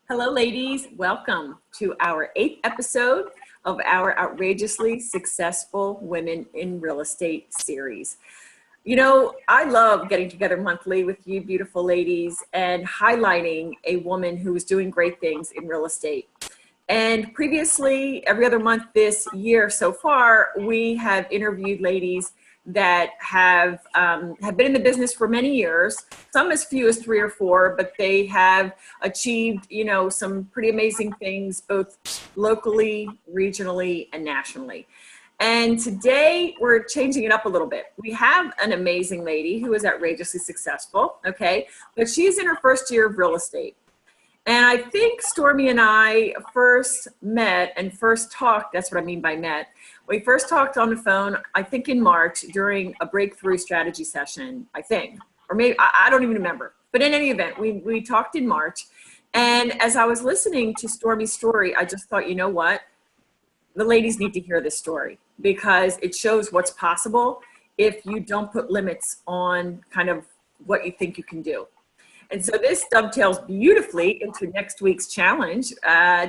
Hello, ladies. Welcome to our 8th episode of our Outrageously Successful Women in Real Estate series. You know, I love getting together monthly with you beautiful ladies and highlighting a woman who is doing great things in real estate. And previously, every other month this year so far, we have interviewed ladies that have been in the business for many years, some as few as 3 or 4, but they have achieved, you know, some pretty amazing things, both locally, regionally, and nationally. And today we're changing it up a little bit. We have an amazing lady who is outrageously successful, okay? But she's in her first year of real estate. And I think Stormy and I first met and first talked, that's what I mean by met. We first talked on the phone, I think in March during a breakthrough strategy session, I think, or maybe, I don't even remember. But in any event, we talked in March. And as I was listening to Stormy's story, I just thought, you know what? The ladies need to hear this story because it shows what's possible if you don't put limits on kind of what you think you can do. And so this dovetails beautifully into next week's challenge.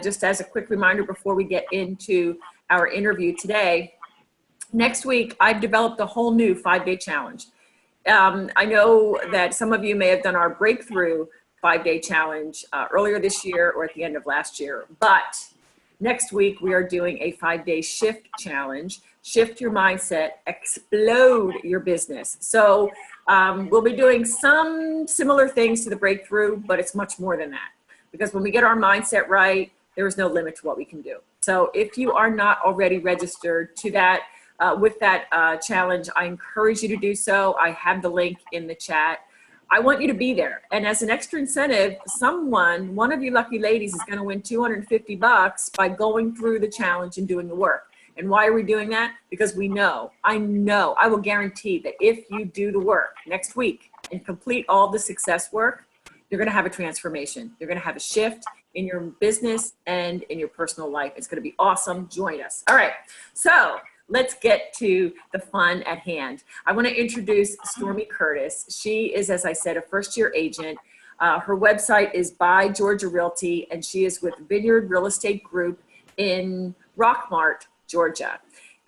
Just as a quick reminder before we get into our interview today, next week I've developed a whole new 5-day challenge. I know that some of you may have done our breakthrough 5-day challenge earlier this year or at the end of last year, but next week we are doing a 5-day shift challenge. Shift your mindset, explode your business. So we'll be doing some similar things to the breakthrough, but it's much more than that. Because when we get our mindset right, there is no limit to what we can do. So if you are not already registered to that, with that challenge, I encourage you to do so. I have the link in the chat. I want you to be there. And as an extra incentive, one of you lucky ladies is going to win $250 by going through the challenge and doing the work. And why are we doing that? Because I will guarantee that if you do the work next week and complete all the success work, you're going to have a transformation. You're going to have a shift in your business and in your personal life. It's going to be awesome. Join us. All right. So let's get to the fun at hand. I want to introduce Stormy Curtis. She is, as I said, a first-year agent. Her website is by Georgia Realty, and she is with Vineyard Real Estate Group in Rockmart, Georgia.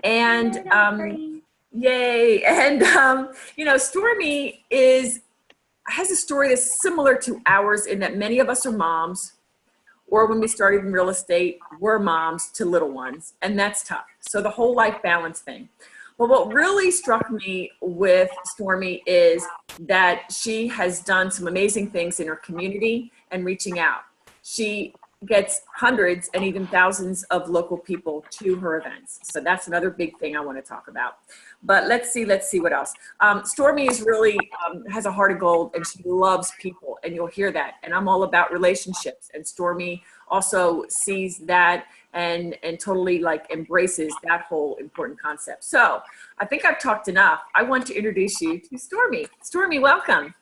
And yay. And, you know, Stormy has a story that's similar to ours in that many of us are moms, or when we started in real estate, we're moms to little ones, and that's tough. So the whole life balance thing. Well, what really struck me with Stormy is that she has done some amazing things in her community and reaching out. She gets hundreds and even thousands of local people to her events. So that's another big thing I want to talk about. But let's see what else. Stormy is really, has a heart of gold, and she loves people, and you'll hear that. And I'm all about relationships, and Stormy also sees that and totally like embraces that whole important concept. So I think I've talked enough. I want to introduce you to Stormy. Stormy, welcome.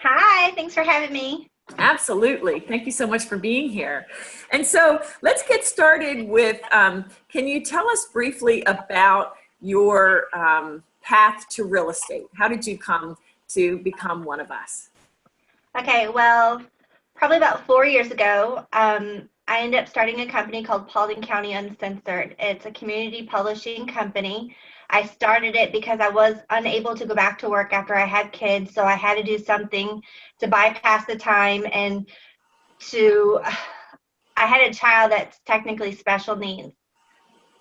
Hi, thanks for having me. Absolutely. Thank you so much for being here. And so let's get started with, can you tell us briefly about your path to real estate? How did you come to become one of us? Okay, well, probably about 4 years ago, I ended up starting a company called Paulding County Uncensored. It's a community publishing company. I started it because I was unable to go back to work after I had kids, so I had to do something to bypass the time and I had a child that's technically special needs.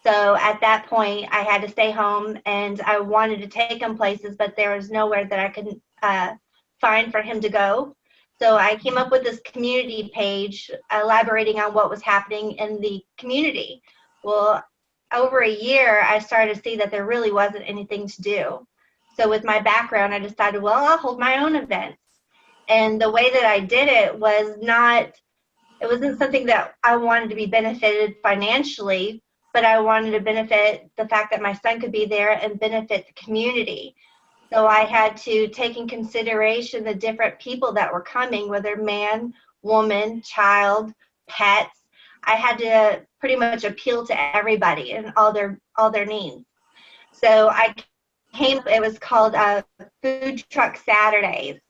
So at that point, I had to stay home, and I wanted to take him places, but there was nowhere that I could find for him to go. So I came up with this community page elaborating on what was happening in the community. Well, over a year, I started to see that there really wasn't anything to do. So with my background, I decided, well, I'll hold my own events. And the way that I did it wasn't something that I wanted to be benefited financially, but I wanted to benefit the fact that my son could be there and benefit the community. So I had to take in consideration the different people that were coming, whether man, woman, child, pets. I had to pretty much appeal to everybody and all their needs. So it was called Food Truck Saturdays.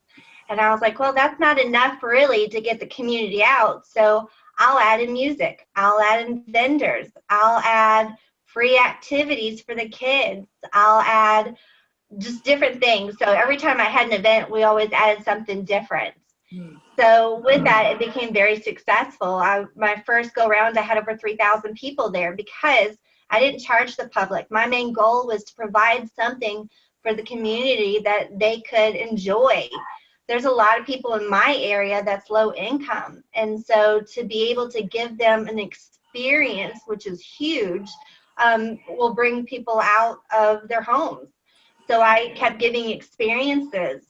And I was like, well, that's not enough really to get the community out. So I'll add in music. I'll add in vendors. I'll add free activities for the kids. I'll add just different things. So every time I had an event, we always added something different. So with that, it became very successful. My first go round, I had over 3,000 people there because I didn't charge the public. My main goal was to provide something for the community that they could enjoy. There's a lot of people in my area that's low income. And so to be able to give them an experience, which is huge, will bring people out of their homes. So I kept giving experiences.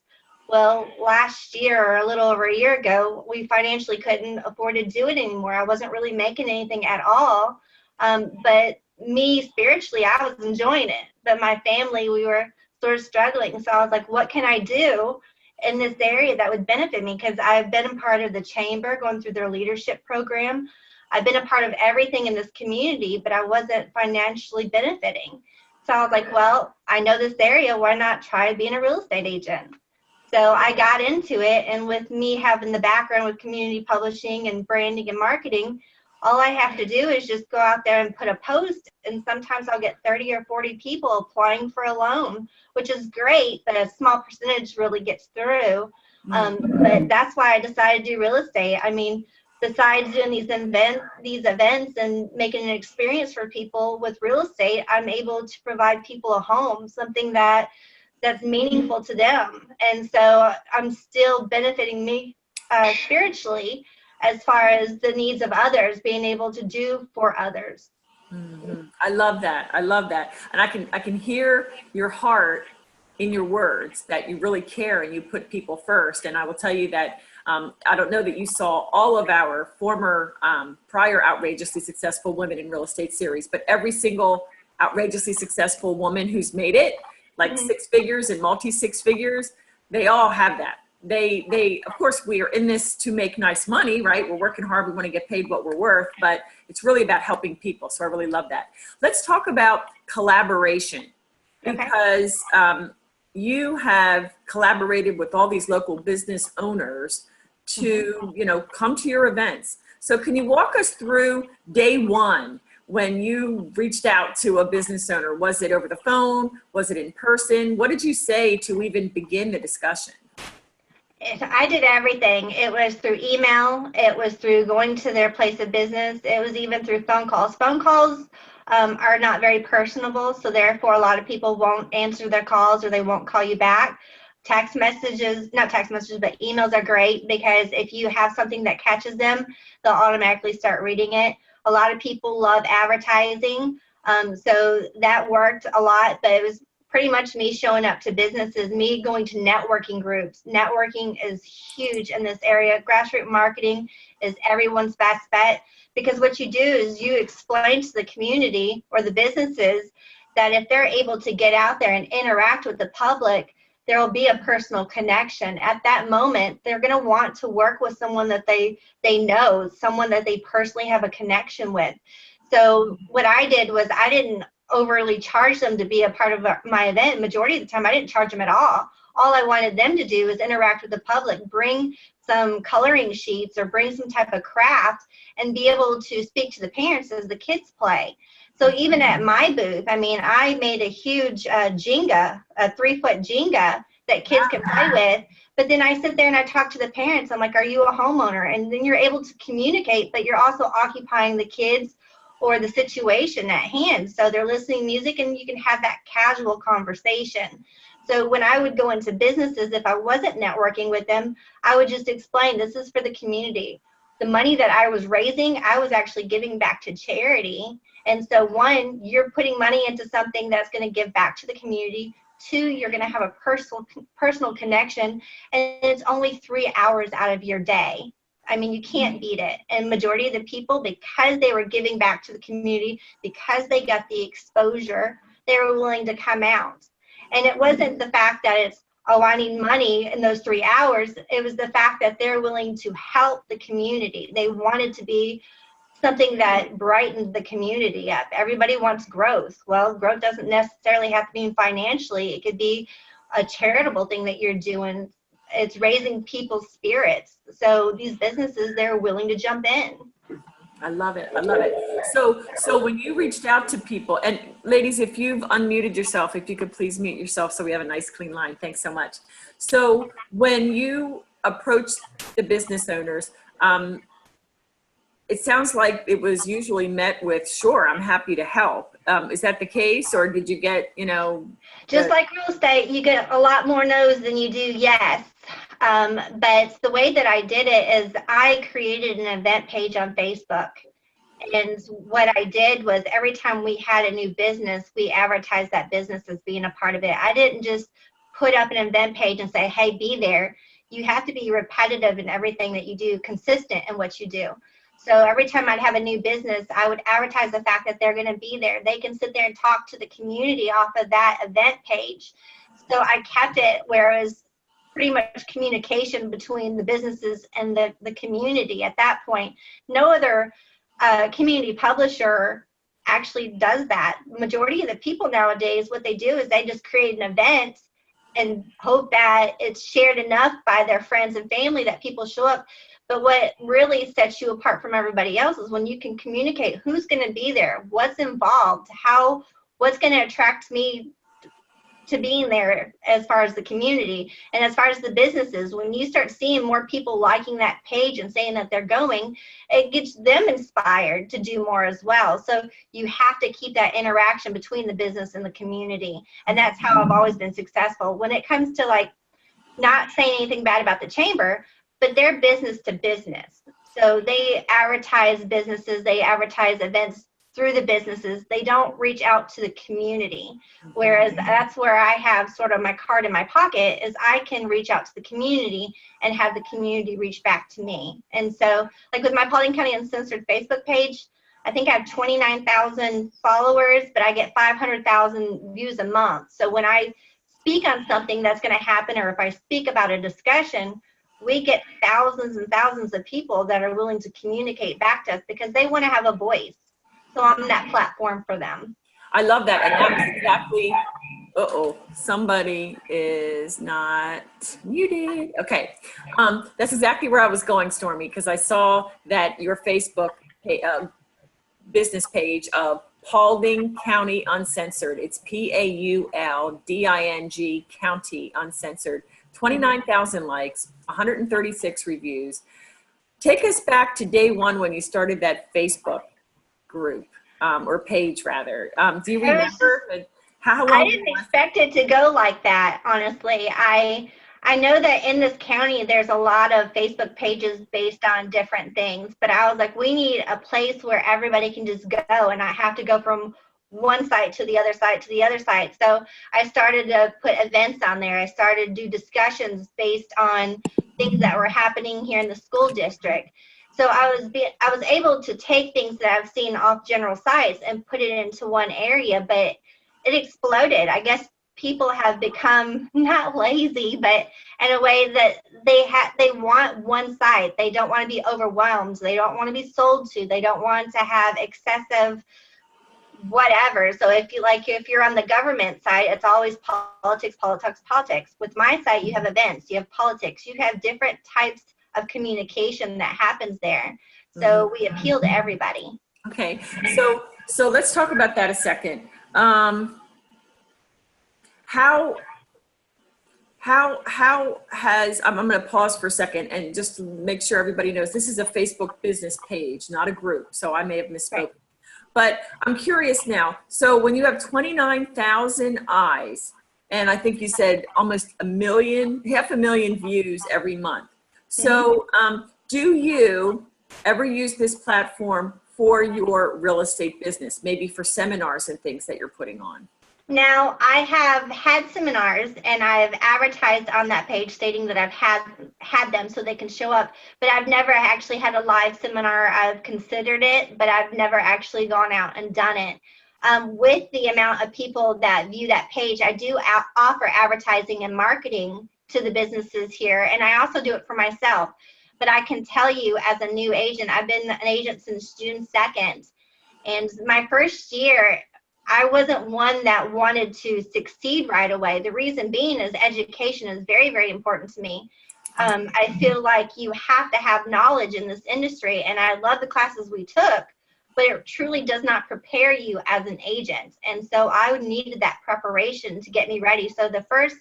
Well, last year, or a little over a year ago, we financially couldn't afford to do it anymore. I wasn't really making anything at all. But me, spiritually, I was enjoying it. But my family, we were sort of struggling. So I was like, what can I do in this area that would benefit me? Because I've been a part of the chamber, going through their leadership program. I've been a part of everything in this community, but I wasn't financially benefiting. So I was like, well, I know this area. Why not try being a real estate agent? So I got into it, and with me having the background with community publishing and branding and marketing, all I have to do is just go out there and put a post, and sometimes I'll get 30 or 40 people applying for a loan, which is great, but a small percentage really gets through. But that's why I decided to do real estate. I mean, besides doing these events and making an experience for people with real estate, I'm able to provide people a home, something that's meaningful to them. And so I'm still benefiting me spiritually as far as the needs of others, being able to do for others. I love that. I love that. And I can hear your heart in your words, that you really care and you put people first. And I will tell you that I don't know that you saw all of our former prior Outrageously Successful Women in Real Estate series, but every single outrageously successful woman who's made it, like six figures and multi six figures, they all have that. They, of course, we are in this to make nice money, right? We're working hard. We want to get paid what we're worth, but it's really about helping people. So I really love that. Let's talk about collaboration, because you have collaborated with all these local business owners to, come to your events. So can you walk us through day one when you reached out to a business owner? Was it over the phone? Was it in person? What did you say to even begin the discussion? I did everything. It was through email. It was through going to their place of business. It was even through phone calls. Phone calls are not very personable, so therefore a lot of people won't answer their calls or they won't call you back. Text messages, not text messages, but emails are great, because if you have something that catches them, they'll automatically start reading it. A lot of people love advertising, so that worked a lot, but it was pretty much me showing up to businesses, me going to networking groups. Networking is huge in this area. Grassroots marketing is everyone's best bet, because what you do is you explain to the community or the businesses that if they're able to get out there and interact with the public, there will be a personal connection. At that moment, they're going to want to work with someone that they know, someone that they personally have a connection with. So what I did was I didn't overly charge them to be a part of my event. Majority of the time, I didn't charge them at all. All I wanted them to do is interact with the public, bring some coloring sheets or bring some type of craft, and be able to speak to the parents as the kids play. So even at my booth, I mean, I made a huge Jenga, a 3-foot Jenga that kids can play with. But then I sit there and I talk to the parents. I'm like, are you a homeowner? And then you're able to communicate, but you're also occupying the kids or the situation at hand. So they're listening to music and you can have that casual conversation. So when I would go into businesses, if I wasn't networking with them, I would just explain, this is for the community. The money that I was raising, I was actually giving back to charity. And so one, you're putting money into something that's going to give back to the community. Two, you're going to have a personal connection, and it's only 3 hours out of your day. I mean, you can't beat it. And majority of the people, because they were giving back to the community, because they got the exposure, they were willing to come out. And it wasn't the fact that it's, oh, I need money in those 3 hours. It was the fact that they're willing to help the community. They wanted to be something that brightened the community up. Everybody wants growth. Well, growth doesn't necessarily have to be financially. It could be a charitable thing that you're doing. It's raising people's spirits. So these businesses, they're willing to jump in. I love it. I love it. So when you reached out to people, and ladies, if you've unmuted yourself, if you could please mute yourself so we have a nice clean line. Thanks so much. So when you approached the business owners, it sounds like it was usually met with, sure, I'm happy to help. Is that the case, or did you get, Just like real estate, you get a lot more no's than you do yes. But the way that I did it is I created an event page on Facebook. And what I did was every time we had a new business, we advertised that business as being a part of it. I didn't just put up an event page and say, hey, be there. You have to be repetitive in everything that you do, consistent in what you do. So every time I'd have a new business, I would advertise the fact that they're going to be there. They can sit there and talk to the community off of that event page. So I kept it where it was pretty much communication between the businesses and the community at that point. No other community publisher actually does that. Majority of the people nowadays, what they do is they just create an event and hope that it's shared enough by their friends and family that people show up. But what really sets you apart from everybody else is when you can communicate who's going to be there, what's involved, what's going to attract me to being there as far as the community. And as far as the businesses, when you start seeing more people liking that page and saying that they're going, it gets them inspired to do more as well. So you have to keep that interaction between the business and the community. And that's how I've always been successful. When it comes to like not saying anything bad about the chamber, but they're business to business. So they advertise businesses, they advertise events through the businesses. They don't reach out to the community. Whereas that's where I have sort of my card in my pocket, is I can reach out to the community and have the community reach back to me. And so like with my Paulding County Uncensored Facebook page, I think I have 29,000 followers, but I get 500,000 views a month. So when I speak on something that's going to happen, or if I speak about a discussion, we get thousands and thousands of people that are willing to communicate back to us because they want to have a voice. So I'm that platform for them. I love that. And that was exactly, somebody is not muted. Okay. That's exactly where I was going, Stormy, because I saw that your Facebook business page of Paulding County Uncensored. It's PAULDING County Uncensored. 29,000 likes, 136 reviews. Take us back to day one when you started that Facebook group, or page rather. Do you remember how long? I didn't expect it to go like that, honestly. I know that in this county there's a lot of Facebook pages based on different things, but I was like, we need a place where everybody can just go and not have to go from one site to the other site to the other site. So I started to put events on there. I started to do discussions based on things that were happening here in the school district. So I was able to take things that I've seen off general sites and put it into one area, but it exploded. I guess people have become not lazy, but in a way that they want one site. They don't want to be overwhelmed. They don't want to be sold to. They don't want to have excessive whatever. So if you're on the government side, it's always politics. With my site, you have events, you have politics, you have different types of communication that happens there. So we appeal to everybody. Okay. So let's talk about that a second. How has, I'm going to pause for a second and just to make sure everybody knows this is a Facebook business page, not a group. So I may have misspoken. Right. But I'm curious now. So when you have 29,000 eyes, and I think you said almost 500,000 views every month. So do you ever use this platform for your real estate business, maybe for seminars and things that you're putting on? Now, I have had seminars and I've advertised on that page stating that I've had them so they can show up, but I've never actually had a live seminar. I've considered it, but I've never actually gone out and done it. With the amount of people that view that page, I do offer advertising and marketing to the businesses here, and I also do it for myself. But I can tell you, as a new agent, I've been an agent since June 2nd, and my first year, I wasn't one that wanted to succeed right away. The reason being is education is very, very important to me. I feel like you have to have knowledge in this industry, and I love the classes we took, but it truly does not prepare you as an agent. And so I needed that preparation to get me ready. So the first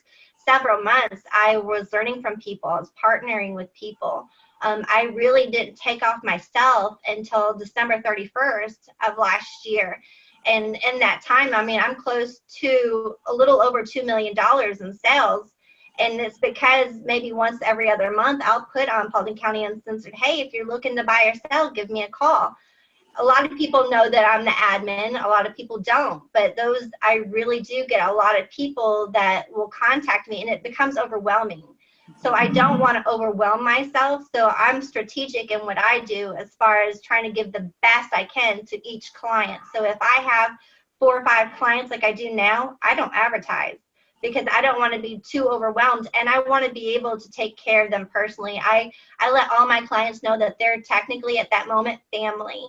several months, I was learning from people. I was partnering with people. I really didn't take off myself until December 31st of last year. And in that time, I mean, I'm close to a little over $2 million in sales. And it's because maybe once every other month, I'll put on Paulding County Uncensored, hey, if you're looking to buy or sell, give me a call. A lot of people know that I'm the admin. A lot of people don't. But those, I really do get a lot of people that will contact me, and it becomes overwhelming. So I don't want to overwhelm myself. So I'm strategic in what I do as far as trying to give the best I can to each client. So if I have 4 or 5 clients like I do now, I don't advertise, because I don't want to be too overwhelmed, and I want to be able to take care of them personally. I let all my clients know that they're technically at that moment family.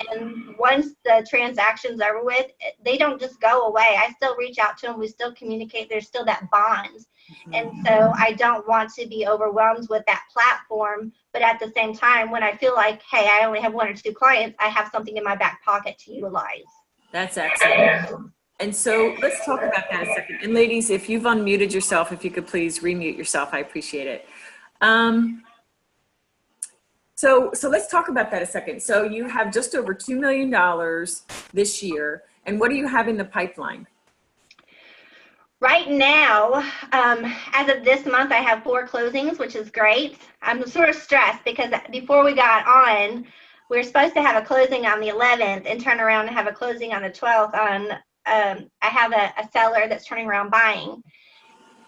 And once the transaction's over with, they don't just go away. I still reach out to them. We still communicate. There's still that bond. And so I don't want to be overwhelmed with that platform. But at the same time, when I feel like, hey, I only have 1 or 2 clients, I have something in my back pocket to utilize. That's excellent. And so let's talk about that a second. And ladies, if you've unmuted yourself, if you could please remute yourself, I appreciate it. So let's talk about that a second. So you have just over $2 million this year. And what do you have in the pipeline? Right now, as of this month, I have 4 closings, which is great. I'm sort of stressed because before we got on, we were supposed to have a closing on the 11th and turn around and have a closing on the 12th. I have a seller that's turning around buying.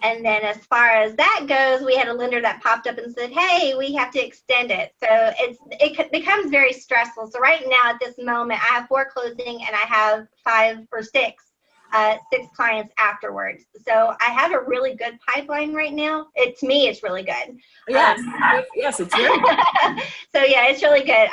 And then as far as that goes, we had a lender that popped up and said, hey, we have to extend it. So it becomes very stressful. So right now at this moment, I have 4 closing and I have 5 or 6 clients afterwards. So I have a really good pipeline right now. To me, it's really good. Yes, yes, it's really good. So yeah, it's really good.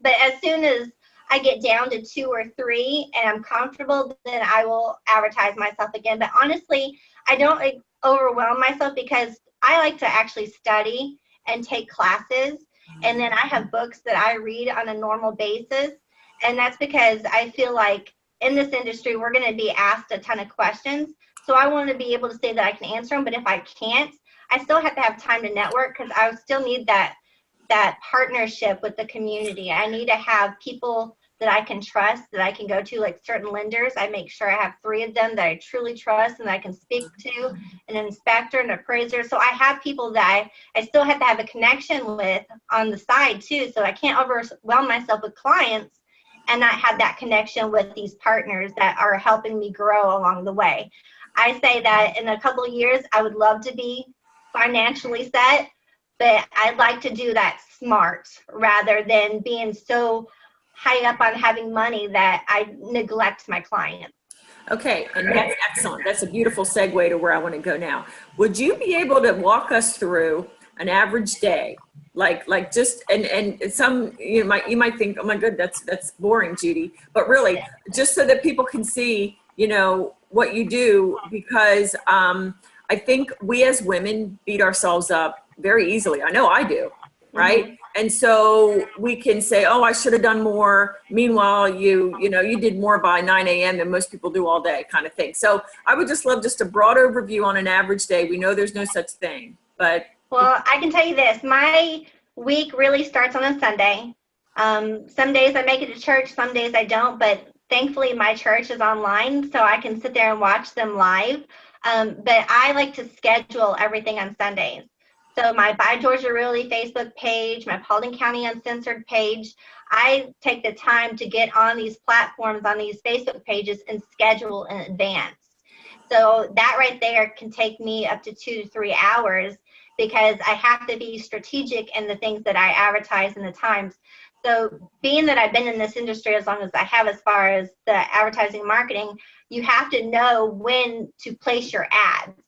But as soon as I get down to 2 or 3 and I'm comfortable, then I will advertise myself again. But honestly, I don't overwhelm myself because I like to actually study and take classes. And then I have books that I read on a normal basis. And that's because I feel like in this industry, we're going to be asked a ton of questions. So I want to be able to say that I can answer them. But if I can't, I still have to have time to network, because I still need that partnership with the community. I need to have people that I can trust, that I can go to, like certain lenders. I make sure I have 3 of them that I truly trust and I can speak to, an inspector, an appraiser. So I have people that I still have to have a connection with on the side too. So I can't overwhelm myself with clients and not have that connection with these partners that are helping me grow along the way. I say that in a couple of years, I would love to be financially set, but I'd like to do that smart rather than being so high up on having money that I neglect my clients. Okay, and that's excellent. That's a beautiful segue to where I want to go now. Would you be able to walk us through an average day? Like just, and some, you might think, oh my God, that's boring, Judy. But really, just so that people can see, what you do, because I think we as women beat ourselves up very easily. I know I do, right? Mm-hmm. And so we can say, oh, I should have done more. Meanwhile, you did more by 9 a.m. than most people do all day, kind of thing. So I would just love just a broad overview on an average day. We know there's no such thing, but. Well, I can tell you this. My week really starts on a Sunday. Some days I make it to church, some days I don't, but thankfully my church is online, so I can sit there and watch them live. But I like to schedule everything on Sundays. So my By Georgia Realty Facebook page, my Paulding County Uncensored page, I take the time to get on these platforms, on these Facebook pages, and schedule in advance. So that right there can take me up to 2 to 3 hours, because I have to be strategic in the things that I advertise in the times. So being that I've been in this industry as long as I have, as far as the advertising marketing, you have to know when to place your ads.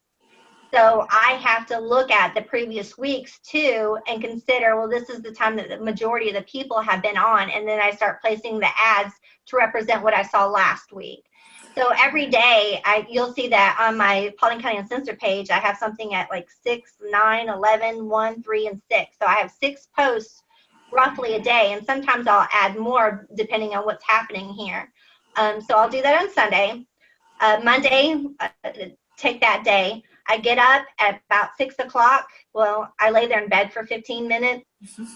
So I have to look at the previous weeks too and consider, well, this is the time that the majority of the people have been on. And then I start placing the ads to represent what I saw last week. So every day, you'll see that on my Paulding County Uncensored page, I have something at like 6, 9, 11, 1, 3, and 6. So I have 6 posts roughly a day, and sometimes I'll add more depending on what's happening here. So I'll do that on Sunday. Monday, take that day. I get up at about 6 o'clock. Well, I lay there in bed for 15 minutes.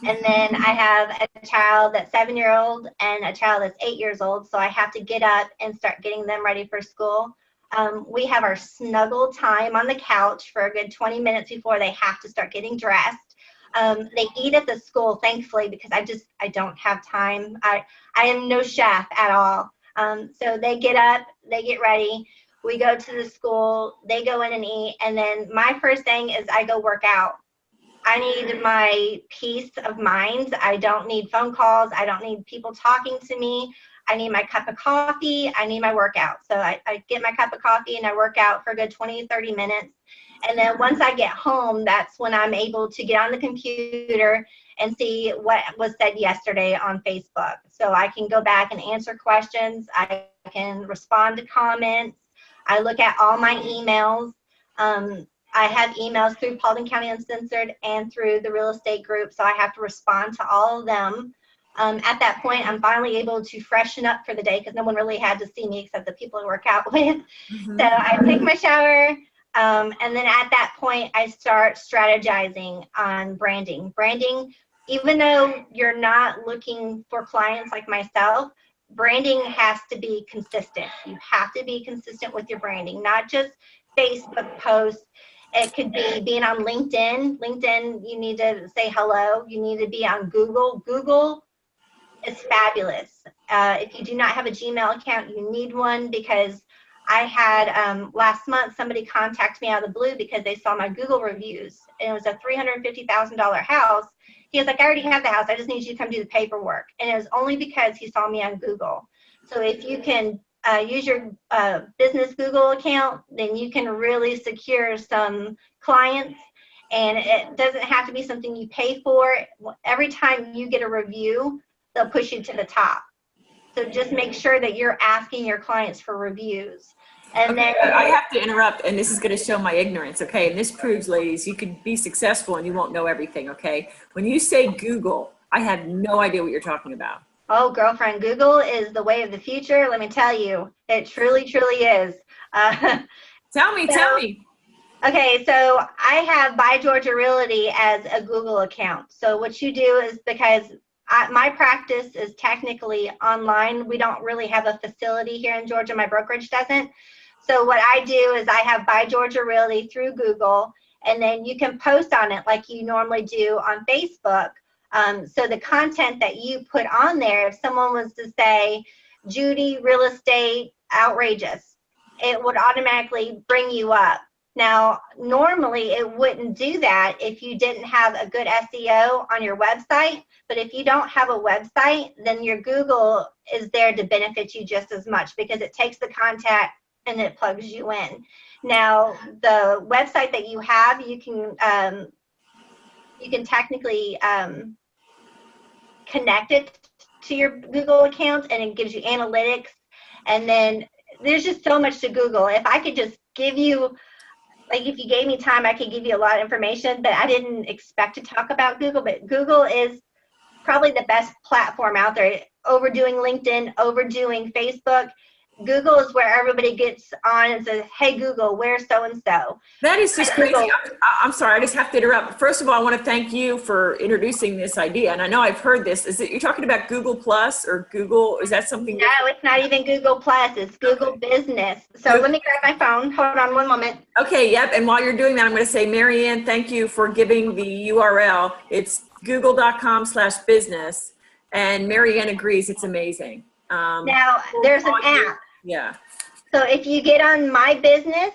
And then I have a child that's 7-year-old and a child that's 8 years old. So I have to get up and start getting them ready for school. We have our snuggle time on the couch for a good 20 minutes before they have to start getting dressed. They eat at the school, thankfully, because I don't have time. I am no chef at all. So they get up, they get ready. We go to the school, they go in and eat. And then my first thing is I go work out. I need my peace of mind. I don't need phone calls. I don't need people talking to me. I need my cup of coffee. I need my workout. So I get my cup of coffee and I work out for a good 20, 30 minutes. And then once I get home, that's when I'm able to get on the computer and see what was said yesterday on Facebook. So I can go back and answer questions. I can respond to comments. I look at all my emails. I have emails through Paulding County Uncensored and through the real estate group, so I have to respond to all of them. At that point, I'm finally able to freshen up for the day because no one really had to see me except the people I work out with. Mm-hmm. So I take my shower, and then at that point, I start strategizing on branding. Branding, even though you're not looking for clients like myself, branding has to be consistent. You have to be consistent with your branding, not just Facebook posts. It could be being on LinkedIn. LinkedIn, you need to say hello. You need to be on Google. Google is fabulous. If you do not have a Gmail account, you need one, because I had last month somebody contact me out of the blue because they saw my Google reviews. And it was a $350,000 house. He was like, I already have the house. I just need you to come do the paperwork. And it was only because he saw me on Google. So if you can use your business Google account, then you can really secure some clients. And it doesn't have to be something you pay for. Every time you get a review, they'll push you to the top. So just make sure that you're asking your clients for reviews. And okay, then I have to interrupt, and this is going to show my ignorance, okay? And this proves, ladies, you can be successful and you won't know everything, okay? When you say Google, I have no idea what you're talking about. Oh, girlfriend, Google is the way of the future. Let me tell you, it truly, truly is. Tell me. Okay, so I have By Georgia Realty as a Google account. So what you do is, because my practice is technically online, we don't really have a facility here in Georgia. My brokerage doesn't. So what I do is I have By Georgia Realty through Google, and then you can post on it like you normally do on Facebook. So the content that you put on there, if someone was to say, Judy, real estate, outrageous, it would automatically bring you up. Now, normally it wouldn't do that if you didn't have a good SEO on your website. But if you don't have a website, then your Google is there to benefit you just as much, because it takes the content and it plugs you in. Now, the website that you have, you can technically connect it to your Google account, and it gives you analytics. And then there's just so much to Google. If I could just give you, like, if you gave me time, I could give you a lot of information, but I didn't expect to talk about Google. But Google is probably the best platform out there, overdoing LinkedIn, overdoing Facebook. Google is where everybody gets on and says, hey, Google, where's so-and-so? That is just crazy. I'm sorry, I just have to interrupt. First of all, I want to thank you for introducing this idea. And I know I've heard this. Is it, you're talking about Google Plus or Google? Is that something? No, it's not even Google Plus. It's Google Business. So let me grab my phone. Hold on one moment. Okay, yep. And while you're doing that, I'm going to say, Marianne, thank you for giving the URL. It's google.com/business. And Marianne agrees. It's amazing. Now, there's an app. Yeah. So if you get on My Business,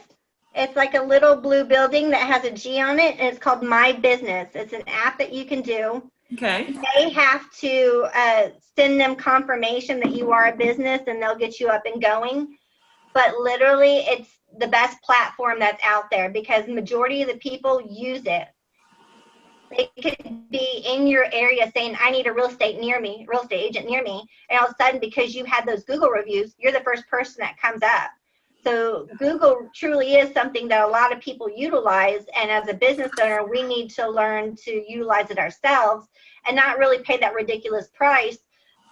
it's like a little blue building that has a G on it, and it's called My Business. It's an app that you can do. Okay. They have to send them confirmation that you are a business, and they'll get you up and going. But literally, it's the best platform that's out there, because the majority of the people use it. They could be in your area saying, I need a real estate agent near me. And all of a sudden, because you had those Google reviews, you're the first person that comes up. So Google truly is something that a lot of people utilize. And as a business owner, we need to learn to utilize it ourselves and not really pay that ridiculous price,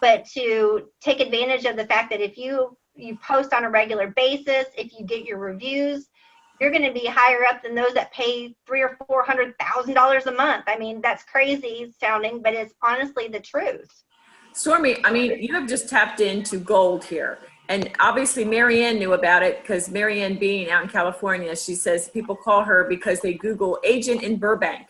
but to take advantage of the fact that if you post on a regular basis, if you get your reviews, you're going to be higher up than those that pay $300,000 or $400,000 a month. I mean, that's crazy sounding, but it's honestly the truth. Stormy, I mean, you have just tapped into gold here. And obviously Marianne knew about it because Marianne being out in California, she says people call her because they Google agent in Burbank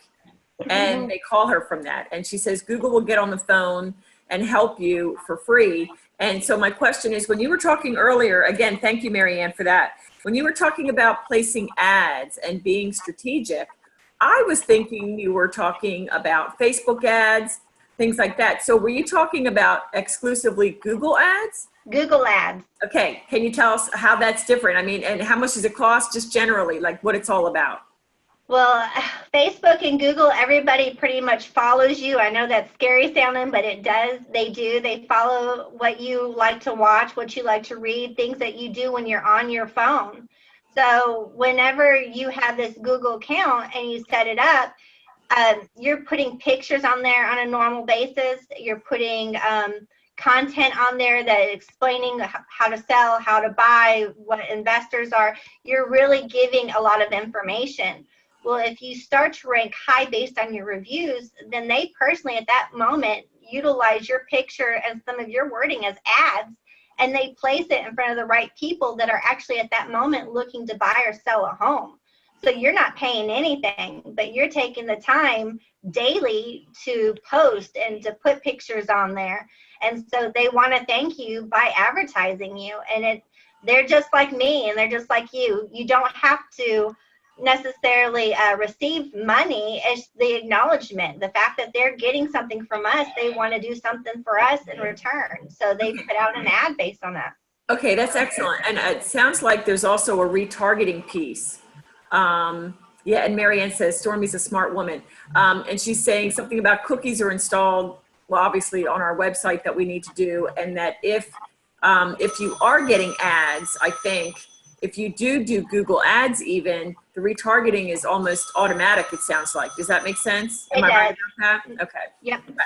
and they call her from that. And she says Google will get on the phone and help you for free. And so my question is, when you were talking earlier, again, thank you, Marianne, for that. When you were talking about placing ads and being strategic, I was thinking you were talking about Facebook ads, things like that. So were you talking about exclusively Google ads? Google ads. Okay. Can you tell us how that's different? I mean, and how much does it cost, just generally, like what it's all about? Well, Facebook and Google, everybody pretty much follows you. I know that's scary sounding, but it does. They do. They follow what you like to watch, what you like to read, things that you do when you're on your phone. So whenever you have this Google account and you set it up, you're putting pictures on there on a normal basis. You're putting content on there that is explaining how to sell, how to buy, what investors are. You're really giving a lot of information. Well, if you start to rank high based on your reviews, then they personally at that moment utilize your picture and some of your wording as ads, and they place it in front of the right people that are actually at that moment looking to buy or sell a home. So you're not paying anything, but you're taking the time daily to post and to put pictures on there. And so they want to thank you by advertising you. And they're just like me and they're just like you. You don't have to necessarily receive money. As the acknowledgement, the fact that they're getting something from us, they want to do something for us in return. So they put out an ad based on that. Okay, that's excellent. And it sounds like there's also a retargeting piece. Yeah, and Marianne says Stormy's a smart woman. And she's saying something about cookies are installed, well, obviously on our website that we need to do. And that if you are getting ads, I think if you do Google ads even, the retargeting is almost automatic, it sounds like. Does that make sense? Am I right about that? Okay. Yep. Okay.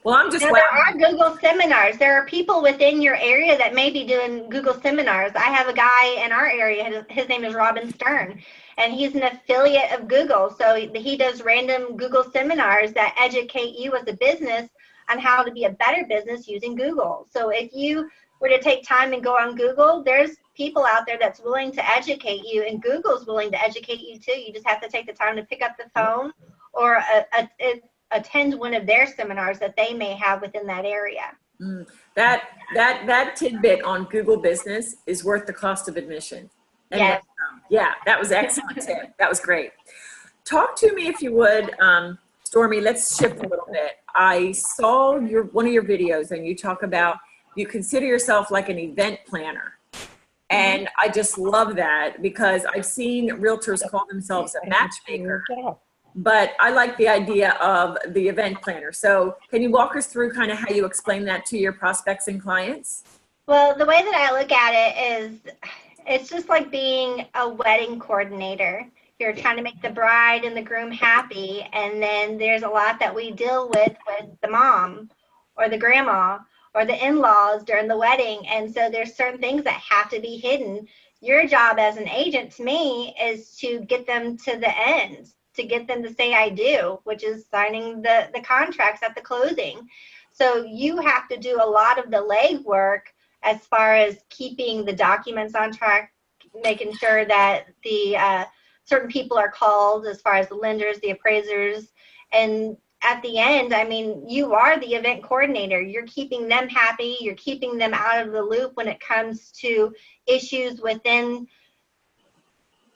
Well, I'm just there are Google seminars. There are people within your area that may be doing Google seminars. I have a guy in our area, his name is Robin Stern, and he's an affiliate of Google. So he does random Google seminars that educate you as a business on how to be a better business using Google. So if you were to take time and go on Google, there's people out there that's willing to educate you, and Google's willing to educate you too. You just have to take the time to pick up the phone or attend one of their seminars that they may have within that area. That tidbit on Google Business is worth the cost of admission. And yes. Yeah, that was excellent tip. That was great. Talk to me if you would, Stormy. Let's shift a little bit. I saw one of your videos, and you talk about you consider yourself like an event planner. And I just love that because I've seen realtors call themselves a matchmaker, but I like the idea of the event planner. So can you walk us through kind of how you explain that to your prospects and clients? Well, the way that I look at it is it's just like being a wedding coordinator. You're trying to make the bride and the groom happy, and then there's a lot that we deal with the mom or the grandma or the in-laws during the wedding. And so there's certain things that have to be hidden. Your job as an agent to me is to get them to the end, to get them to say I do, which is signing the contracts at the closing. So you have to do a lot of the legwork as far as keeping the documents on track, making sure that the certain people are called as far as the lenders, the appraisers, and at the end, I mean, you are the event coordinator. You're keeping them happy. You're keeping them out of the loop when it comes to issues within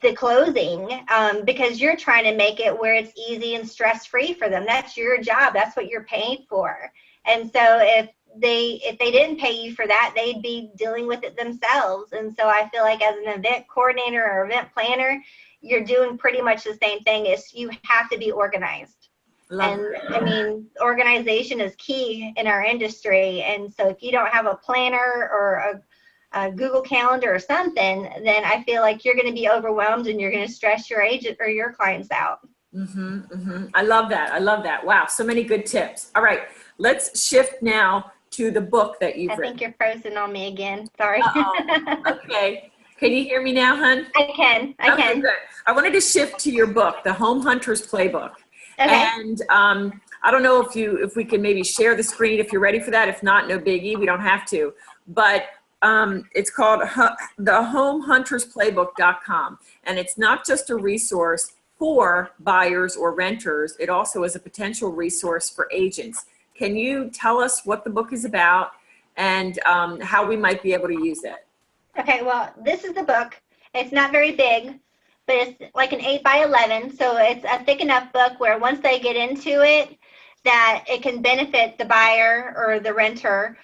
the closing, because you're trying to make it where it's easy and stress-free for them. That's your job. That's what you're paid for. And so if they didn't pay you for that, they'd be dealing with it themselves. And so I feel like as an event coordinator or event planner, you're doing pretty much the same thing. Is you have to be organized. Love And that. I mean, organization is key in our industry. And so if you don't have a planner or a Google Calendar or something, then I feel like you're going to be overwhelmed and you're going to stress your agent or your clients out. I love that. I love that. Wow. So many good tips. All right. Let's shift now to the book that you've I written. think you're frozen on me again. Sorry. Okay. Can you hear me now, hun? I can. Okay, good. I wanted to shift to your book, The Home Hunter's Playbook. Okay. And I don't know if we can maybe share the screen if you're ready for that. If not, no biggie. We don't have to. But it's called thehomehuntersplaybook.com. And it's not just a resource for buyers or renters. It also is a potential resource for agents. Can you tell us what the book is about and how we might be able to use it? Okay, well, this is the book. It's not very big, but it's like an 8x11. So it's a thick enough book where once they get into it, that it can benefit the buyer or the renter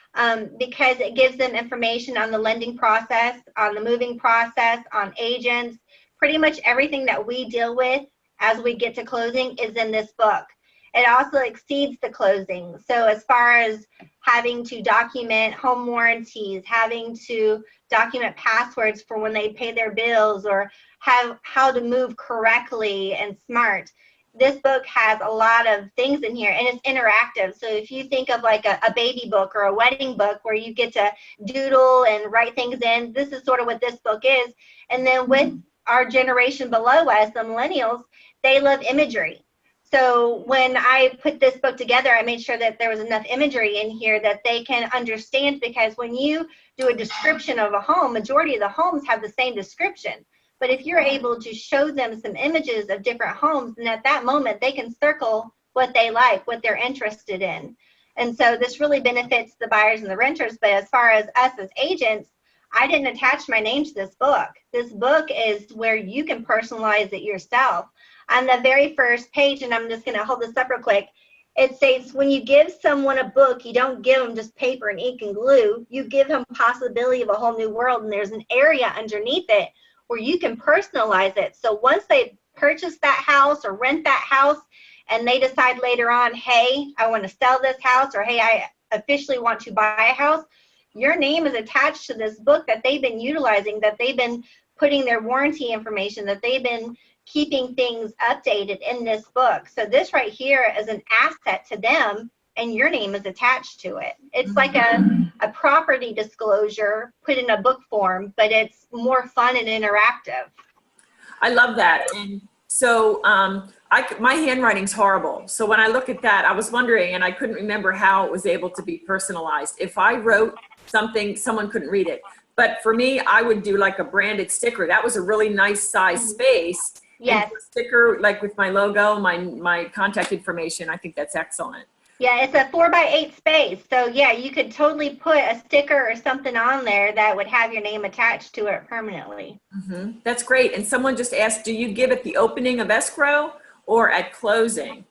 because it gives them information on the lending process, on the moving process, on agents. Pretty much everything that we deal with as we get to closing is in this book. It also exceeds the closing. So as far as having to document home warranties, having to document passwords for when they pay their bills, or how to move correctly and smart. This book has a lot of things in here, and it's interactive. So if you think of like a baby book or a wedding book where you get to doodle and write things in, this is sort of what this book is. And then with our generation below us, the millennials, they love imagery. So when I put this book together, I made sure that there was enough imagery in here that they can understand, because when you do a description of a home, majority of the homes have the same description. But if you're able to show them some images of different homes, then at that moment they can circle what they like, what they're interested in. And so this really benefits the buyers and the renters. But as far as us as agents, I didn't attach my name to this book. This book is where you can personalize it yourself. On the very first page, and I'm just going to hold this up real quick, it states when you give someone a book, you don't give them just paper and ink and glue. You give them possibility of a whole new world, and there's an area underneath it where you can personalize it. So once they purchase that house or rent that house, and they decide later on, hey, I want to sell this house, or hey, I officially want to buy a house, your name is attached to this book that they've been utilizing, that they've been putting their warranty information, that they've been keeping things updated in this book. So this right here is an asset to them, and your name is attached to it. It's like a property disclosure put in a book form, but it's more fun and interactive. I love that. And so my handwriting's horrible. So when I look at that, I was wondering, and I couldn't remember how it was able to be personalized. If I wrote something, someone couldn't read it. But for me, I would do like a branded sticker. That was a really nice size space. Yes. And a sticker like with my logo, my contact information. I think that's excellent. Yeah, it's a 4x8 space. So yeah, you could totally put a sticker or something on there that would have your name attached to it permanently. That's great. And someone just asked, do you give at the opening of escrow or at closing?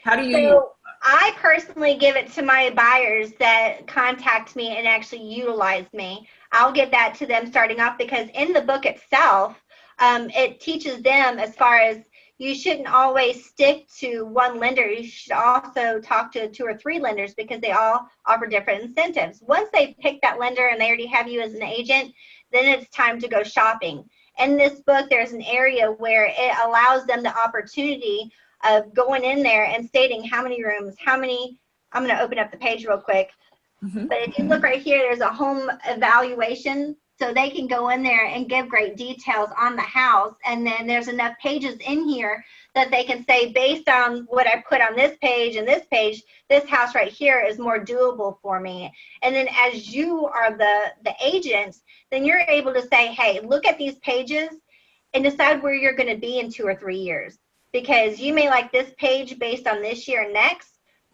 How do you? So I personally give it to my buyers that contact me and actually utilize me. I'll give that to them starting off, because in the book itself, it teaches them as far as you shouldn't always stick to one lender. You should also talk to 2 or 3 lenders, because they all offer different incentives. Once they pick that lender and they already have you as an agent, then it's time to go shopping. In this book, there's an area where it allows them the opportunity of going in there and stating how many rooms, I'm going to open up the page real quick. But if you look right here, there's a home evaluation. So they can go in there and give great details on the house. And then there's enough pages in here that they can say, based on what I put on this page and this page, this house right here is more doable for me. And then as you are the agent, then you're able to say, hey, look at these pages and decide where you're going to be in 2 or 3 years. Because you may like this page based on this year and next,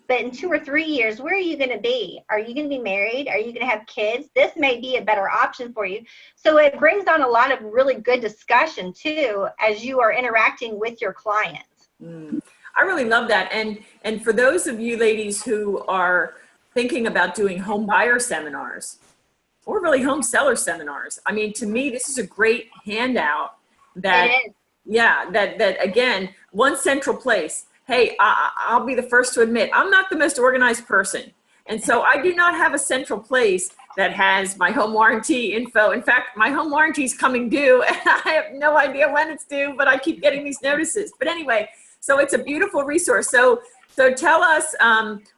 but in 2 or 3 years, where are you going to be? Are you going to be married? Are you going to have kids? This may be a better option for you. So it brings on a lot of really good discussion too, as you are interacting with your clients. I really love that. And for those of you ladies who are thinking about doing home buyer seminars or really home seller seminars, I mean, to me, this is a great handout that, It is. yeah, that again, one central place. Hey, I'll be the first to admit, I'm not the most organized person. And so I do not have a central place that has my home warranty info. In fact, my home warranty is coming due and I have no idea when it's due, but I keep getting these notices. But anyway, so it's a beautiful resource. So tell us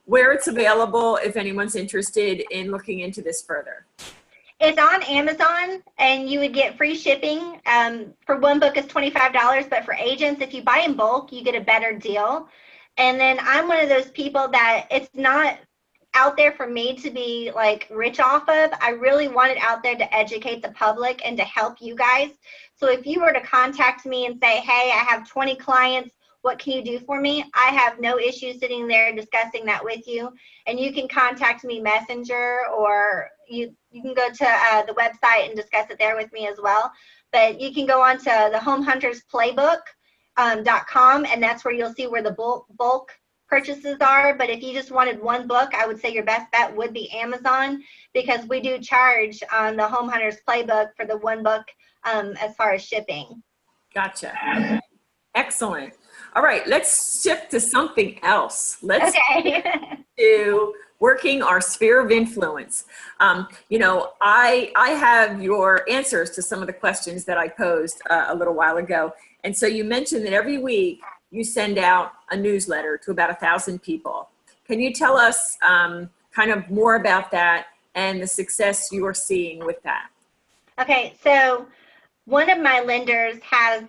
where it's available if anyone's interested in looking into this further. It's on Amazon, and you would get free shipping. For one book, it's $25, but for agents, if you buy in bulk, you get a better deal. And then I'm one of those people that it's not out there for me to be like rich off of. I really want it out there to educate the public and to help you guys. So if you were to contact me and say, hey, I have 20 clients, what can you do for me? I have no issue sitting there discussing that with you. And you can contact me Messenger, or you can go to the website and discuss it there with me as well. But you can go on to the homehuntersplaybook.com, and that's where you'll see where the bulk purchases are. But if you just wanted one book, I would say your best bet would be Amazon, because we do charge on the Home Hunters Playbook for the one book as far as shipping. Gotcha. Excellent. All right, let's shift to something else. Let's do working our sphere of influence. You know, I have your answers to some of the questions that I posed a little while ago. And so you mentioned that every week you send out a newsletter to about 1,000 people. Can you tell us kind of more about that and the success you are seeing with that? Okay, so one of my lenders has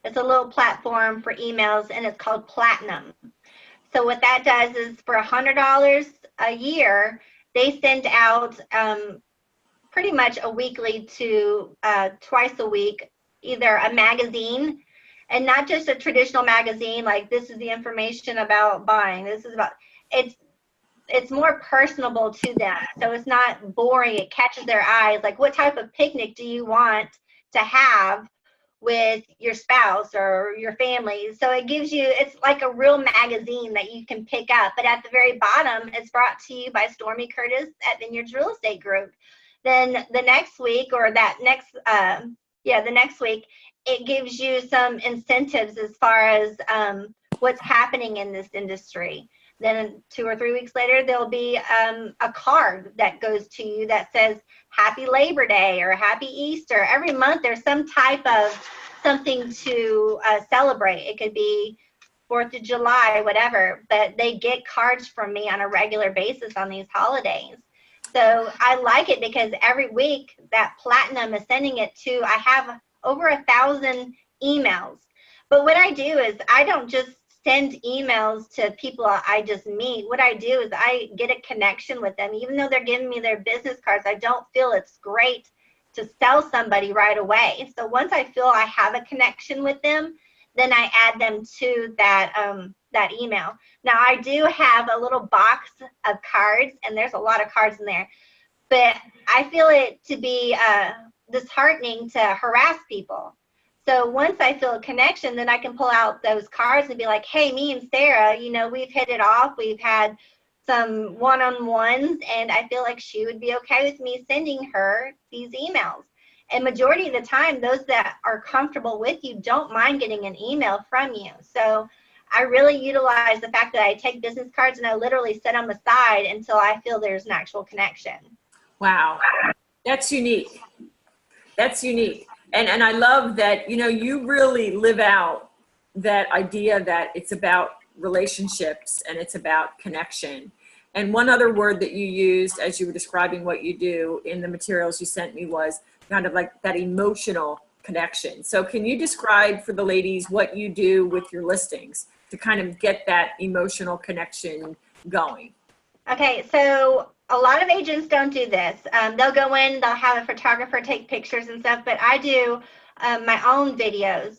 it's a little platform for emails, and it's called Platinum. So what that does is for $100 a year, they send out pretty much a weekly to twice a week, either a magazine, and not just a traditional magazine like this is the information about buying. This is about, it's more personable to them. So it's not boring. It catches their eyes. Like, what type of picnic do you want to have with your spouse or your family? So it gives you, it's like a real magazine that you can pick up. But at the very bottom, it's brought to you by Stormy Curtis at Vineyards Real Estate Group. Then the next week, or that next, the next week, it gives you some incentives as far as what's happening in this industry. Then 2 or 3 weeks later, there'll be a card that goes to you that says Happy Labor Day or Happy Easter. Every month there's some type of something to celebrate. It could be 4th of July, whatever, but they get cards from me on a regular basis on these holidays. So I like it because every week that Platinum is sending it to, I have over 1,000 emails. But what I do is I don't just send emails to people I just meet. What I do is I get a connection with them. Even though they're giving me their business cards, I don't feel it's great to sell somebody right away. So once I feel I have a connection with them, then I add them to that that email. Now I do have a little box of cards, and there's a lot of cards in there, but I feel it to be disheartening to harass people. So once I feel a connection, then I can pull out those cards and be like, hey, me and Sarah, you know, we've hit it off. We've had some one-on-ones, and I feel like she would be okay with me sending her these emails. And majority of the time, those that are comfortable with you don't mind getting an email from you. So I really utilize the fact that I take business cards and I literally set them aside until I feel there's an actual connection. Wow, that's unique. That's unique. And I love that, you know, you really live out that idea that it's about relationships and it's about connection. And one other word that you used as you were describing what you do in the materials you sent me was kind of like that emotional connection. So can you describe for the ladies what you do with your listings to kind of get that emotional connection going? Okay, so a lot of agents don't do this. They'll go in, they'll have a photographer take pictures and stuff, but I do my own videos.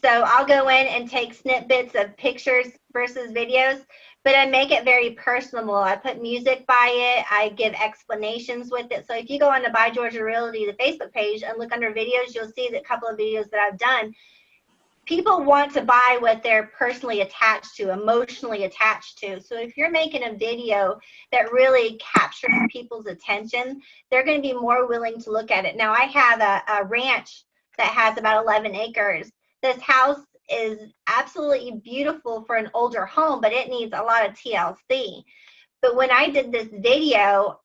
So I'll go in and take snippets of pictures versus videos, but I make it very personable. I put music by it. I give explanations with it. So if you go on to By Georgia Realty, the Facebook page, and look under videos, you'll see the couple of videos that I've done. People want to buy what they're personally attached to, emotionally attached to. So if you're making a video that really captures people's attention, they're going to be more willing to look at it. Now, I have a ranch that has about 11 acres. This house is absolutely beautiful for an older home, but it needs a lot of TLC. But when I did this video,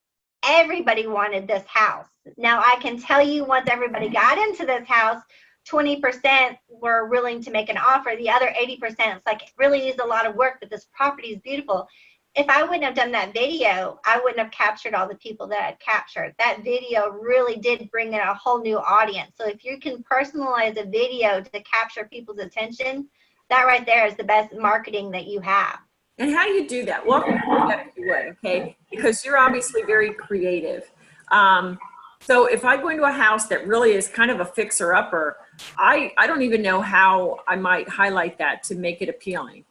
everybody wanted this house. Now I can tell you, once everybody got into this house, 20% were willing to make an offer. The other 80%, it's like, it really needs a lot of work, but this property is beautiful. If I wouldn't have done that video, I wouldn't have captured all the people that I'd captured. That video really did bring in a whole new audience. So if you can personalize a video to capture people's attention, that right there is the best marketing that you have. And how do you do that? Walk me through that if you would, okay? Because you're obviously very creative. So if I go into a house that really is kind of a fixer-upper, I don't even know how I might highlight that to make it appealing.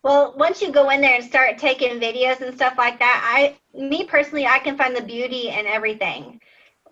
Well, once you go in there and start taking videos and stuff like that, me personally, I can find the beauty in everything.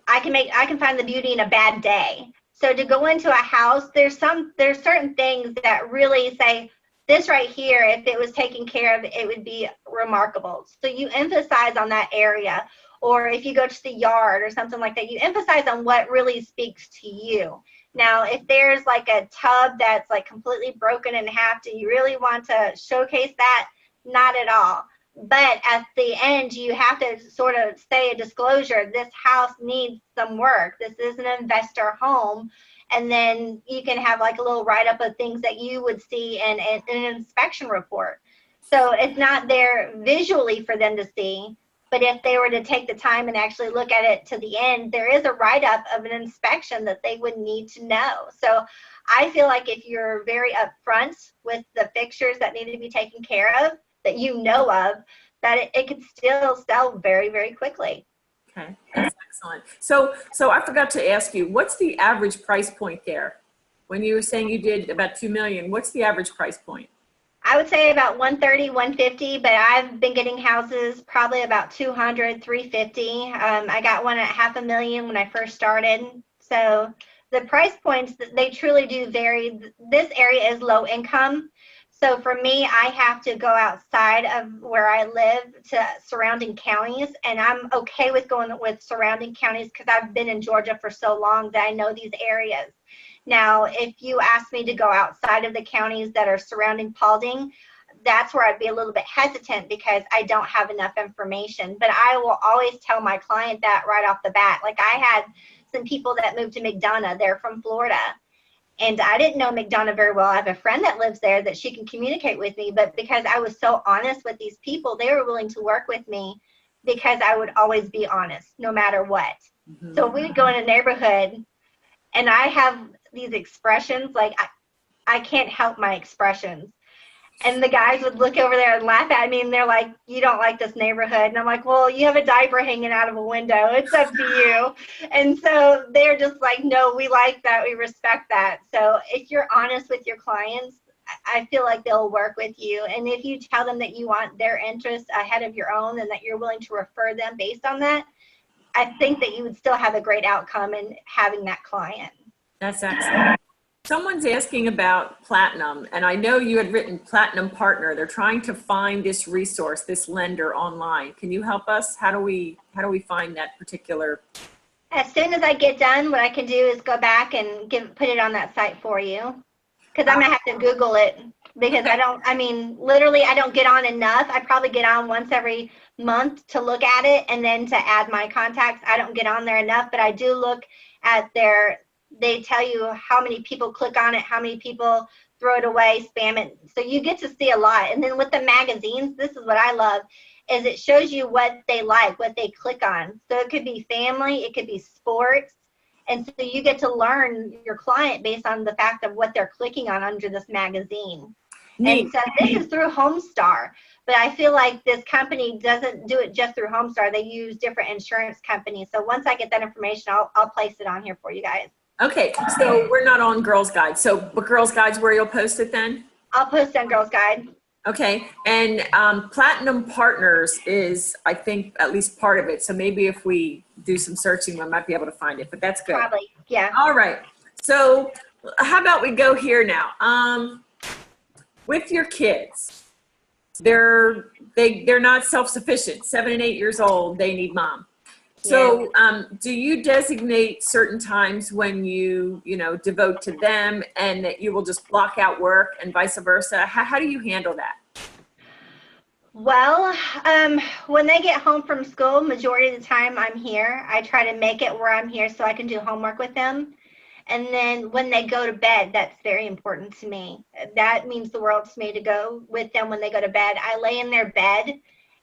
I can find the beauty in a bad day. So to go into a house, there's certain things that really say, this right here, if it was taken care of, it would be remarkable. So you emphasize on that area. Or if you go to the yard or something like that, you emphasize on what really speaks to you. Now, if there's like a tub that's like completely broken in half, do you really want to showcase that? Not at all. But at the end, you have to sort of say a disclosure. This house needs some work. This is an investor home. And then you can have like a little write-up of things that you would see in an inspection report. So it's not there visually for them to see, but if they were to take the time and actually look at it to the end, there is a write-up of an inspection that they would need to know. So I feel like if you're very upfront with the fixtures that need to be taken care of, that you know of, that it could still sell very, very quickly. Okay, that's excellent. So I forgot to ask you, what's the average price point there? When you were saying you did about 2 million, what's the average price point? I would say about 130, 150, but I've been getting houses probably about 200, 350. I got one at $500,000 when I first started. So the price points, they truly do vary. This area is low income. So for me, I have to go outside of where I live to surrounding counties, and I'm okay with going with surrounding counties because I've been in Georgia for so long that I know these areas. Now, if you ask me to go outside of the counties that are surrounding Paulding, that's where I'd be a little bit hesitant because I don't have enough information. But I will always tell my client that right off the bat. Like I had some people that moved to McDonough, they're from Florida. And I didn't know McDonough very well. I have a friend that lives there that she can communicate with me. But because I was so honest with these people, they were willing to work with me because I would always be honest, no matter what. Mm-hmm. So we would go in a neighborhood, and I have these expressions, like I can't help my expressions. And the guys would look over there and laugh at me, and they're like, you don't like this neighborhood. And I'm like, well, you have a diaper hanging out of a window. It's up to you. And so they're just like, no, we like that. We respect that. So if you're honest with your clients, I feel like they'll work with you. And if you tell them that you want their interests ahead of your own and that you're willing to refer them based on that, I think that you would still have a great outcome in having that client. That's excellent. Someone's asking about Platinum, and I know you had written Platinum Partner. They're trying to find this resource, this lender online. Can you help us? How do we find that particular? As soon as I get done, what I can do is go back and put it on that site for you. Because I'm gonna have to Google it because literally I don't get on enough. I probably get on once every month to look at it and then to add my contacts. I don't get on there enough, but I do look at they tell you how many people click on it, how many people throw it away, spam it. So you get to see a lot. And then with the magazines, this is what I love, is it shows you what they like, what they click on. So it could be family, it could be sports. And so you get to learn your client based on the fact of what they're clicking on under this magazine. Neat. And so this is through Homestar. But I feel like this company doesn't do it just through Homestar. They use different insurance companies. So once I get that information, I'll place it on here for you guys. Okay, so we're not on Girls Guide. So, but Girls Guide's where you'll post it then? I'll post on Girls Guide. Okay, and Platinum Partners is, I think, at least part of it. So maybe if we do some searching, we might be able to find it, but that's good. Probably, yeah. All right, so how about we go here now? With your kids, they're not self-sufficient. 7 and 8 years old, they need mom. So, do you designate certain times when you devote to them and that you will just block out work and vice versa? How do you handle that? Well, when they get home from school, majority of the time I'm here. I try to make it where I'm here so I can do homework with them. And then when they go to bed, that's very important to me. That means the world to me, to go with them when they go to bed. I lay in their bed,